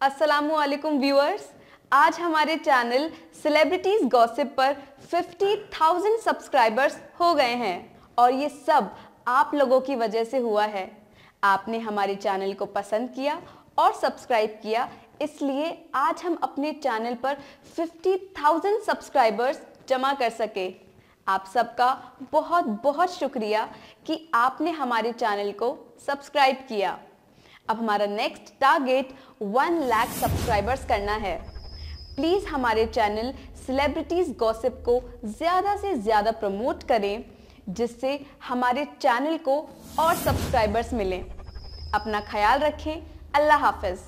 अस्सलामुअलैकुम व्यूअर्स, आज हमारे चैनल सेलिब्रिटीज गॉसिप पर 50,000 सब्सक्राइबर्स हो गए हैं और ये सब आप लोगों की वजह से हुआ है। आपने हमारे चैनल को पसंद किया और सब्सक्राइब किया, इसलिए आज हम अपने चैनल पर 50,000 सब्सक्राइबर्स जमा कर सके। आप सबका बहुत बहुत शुक्रिया कि आपने हमारे चैनल को सब्सक्राइब किया। अब हमारा नेक्स्ट टारगेट 1 लाख सब्सक्राइबर्स करना है। प्लीज़ हमारे चैनल सेलिब्रिटीज़ गॉसिप को ज़्यादा से ज़्यादा प्रमोट करें, जिससे हमारे चैनल को और सब्सक्राइबर्स मिलें। अपना ख्याल रखें। अल्लाह हाफ़िज़।